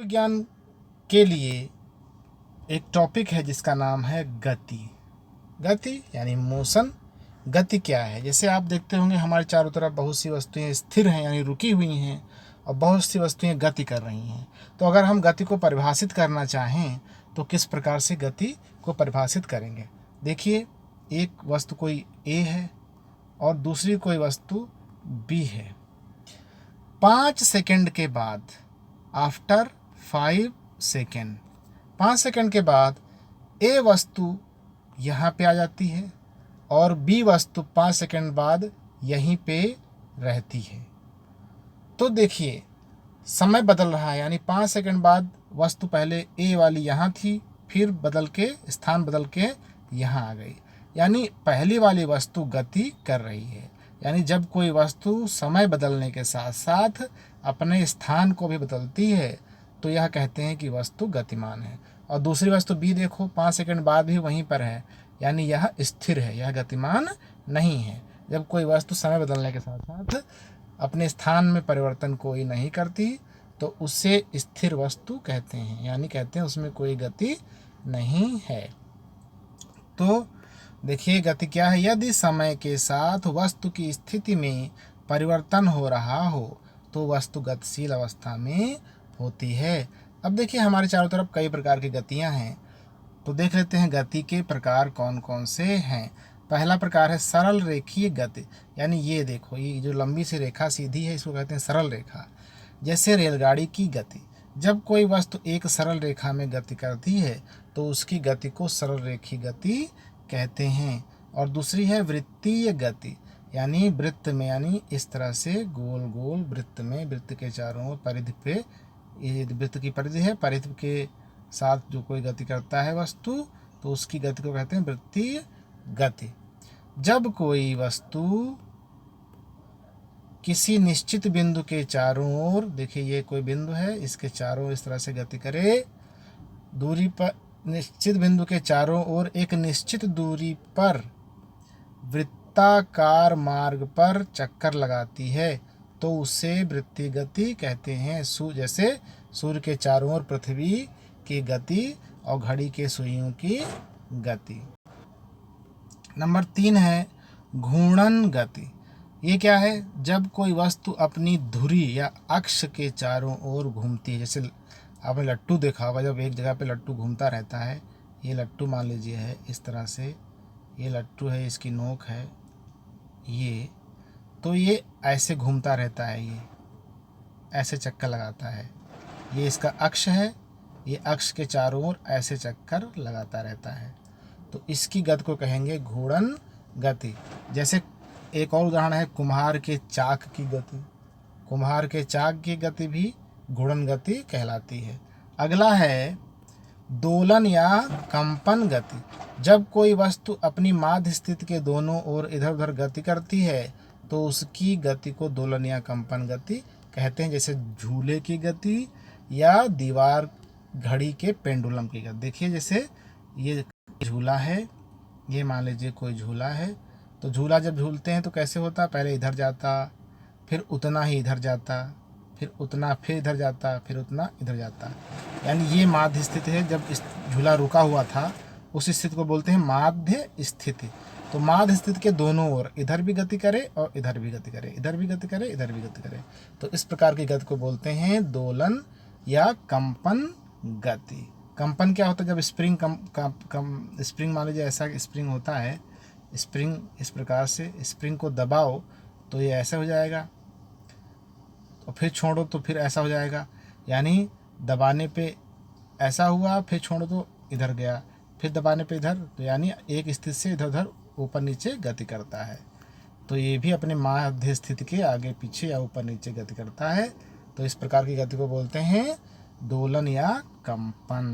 विज्ञान के लिए एक टॉपिक है जिसका नाम है गति। गति यानी मोशन। गति क्या है? जैसे आप देखते होंगे हमारे चारों तरफ बहुत सी वस्तुएं स्थिर हैं यानी रुकी हुई हैं और बहुत सी वस्तुएं गति कर रही हैं। तो अगर हम गति को परिभाषित करना चाहें तो किस प्रकार से गति को परिभाषित करेंगे? देखिए, एक वस्तु कोई ए है और दूसरी कोई वस्तु बी है। 5 सेकंड के बाद, आफ्टर 5 सेकंड, 5 सेकंड के बाद ए वस्तु यहाँ पे आ जाती है और बी वस्तु 5 सेकंड बाद यहीं पे रहती है। तो देखिए, समय बदल रहा है, यानी 5 सेकंड बाद वस्तु पहले ए वाली यहाँ थी, फिर बदल के स्थान बदल के यहाँ आ गई, यानी पहली वाली वस्तु गति कर रही है। यानी जब कोई वस्तु समय बदलने के साथ साथ अपने स्थान को भी बदलती है तो यह कहते हैं कि वस्तु गतिमान है। और दूसरी वस्तु बी देखो, 5 सेकंड बाद भी वहीं पर है, यानी यह स्थिर है, यह गतिमान नहीं है। जब कोई वस्तु समय बदलने के साथ साथ अपने स्थान में परिवर्तन कोई नहीं करती तो उसे स्थिर वस्तु कहते हैं, यानी कहते हैं उसमें कोई गति नहीं है। तो देखिए, गति क्या है? यदि समय के साथ वस्तु की स्थिति में परिवर्तन हो रहा हो तो वस्तु गतिशील अवस्था में होती है। अब देखिए, हमारे चारों तरफ कई प्रकार की गतियां हैं, तो देख लेते हैं गति के प्रकार कौन कौन से हैं। पहला प्रकार है सरल रेखीय गति, यानी ये देखो, ये जो लंबी सी रेखा सीधी है इसको कहते हैं सरल रेखा। जैसे रेलगाड़ी की गति, जब कोई वस्तु एक सरल रेखा में गति करती है तो उसकी गति को सरल रेखीय गति कहते हैं। और दूसरी है वृत्तीय गति, यानी वृत्त में, यानी इस तरह से गोल गोल वृत्त में, वृत्त के चारों ओर परिधि पे, ये वृत्त की परिधि है, परिधि के साथ जो कोई गति करता है वस्तु तो उसकी गति को कहते हैं वृत्तीय गति। जब कोई वस्तु किसी निश्चित बिंदु के चारों ओर, देखिए ये कोई बिंदु है, इसके चारों ओर इस तरह से गति करे, दूरी पर, निश्चित बिंदु के चारों ओर एक निश्चित दूरी पर वृत्ताकार मार्ग पर चक्कर लगाती है तो उसे वृत्तीय गति कहते हैं। जैसे सूर्य के चारों ओर पृथ्वी की गति और घड़ी के सुइयों की गति। नंबर 3 है घूर्णन गति। ये क्या है? जब कोई वस्तु अपनी धुरी या अक्ष के चारों ओर घूमती है। जैसे आपने लट्टू देखा होगा, जब एक जगह पे लट्टू घूमता रहता है, ये लट्टू मान लीजिए है इस तरह से, ये लट्टू है, इसकी नोक है ये, तो ये ऐसे घूमता रहता है, ये ऐसे चक्कर लगाता है, ये इसका अक्ष है, ये अक्ष के चारों ओर ऐसे चक्कर लगाता रहता है, तो इसकी गति को कहेंगे घूर्णन गति। जैसे एक और उदाहरण है कुम्हार के चाक की गति। कुम्हार के चाक की गति भी घूर्णन गति कहलाती है। अगला है दोलन या कंपन गति। जब कोई वस्तु अपनी माध्य स्थिति के दोनों ओर इधर उधर गति करती है तो उसकी गति को दोलन या कंपन गति कहते हैं। जैसे झूले की गति या दीवार, घड़ी के पेंडुलम की गति। देखिए, जैसे ये झूला है, ये मान लीजिए कोई झूला है, तो झूला जब झूलते हैं तो कैसे होता? पहले इधर जाता, फिर उतना ही इधर जाता, फिर उतना, फिर इधर जाता, फिर उतना इधर जाता, यानी ये माध्य स्थिति है। जब इस झूला रुका हुआ था उस स्थिति को बोलते हैं माध्य स्थिति। तो माध्य स्थिति के दोनों ओर इधर भी गति करे और इधर भी गति करे, इधर भी गति करे, इधर भी गति करे, तो इस प्रकार की गति को बोलते हैं दोलन या कंपन गति। कंपन क्या होता है? जब स्प्रिंग स्प्रिंग मान लीजिए ऐसा स्प्रिंग होता है, स्प्रिंग इस प्रकार से, स्प्रिंग को दबाओ तो ये ऐसा हो जाएगा, और फिर छोड़ो तो फिर ऐसा हो जाएगा, यानी दबाने पे ऐसा हुआ, फिर छोड़ो तो इधर गया, फिर दबाने पे इधर, तो यानी एक स्थिति से इधर उधर ऊपर नीचे गति करता है। तो ये भी अपने माध्य स्थिति के आगे पीछे या ऊपर नीचे गति करता है। तो इस प्रकार की गति को बोलते हैं दोलन या कंपन।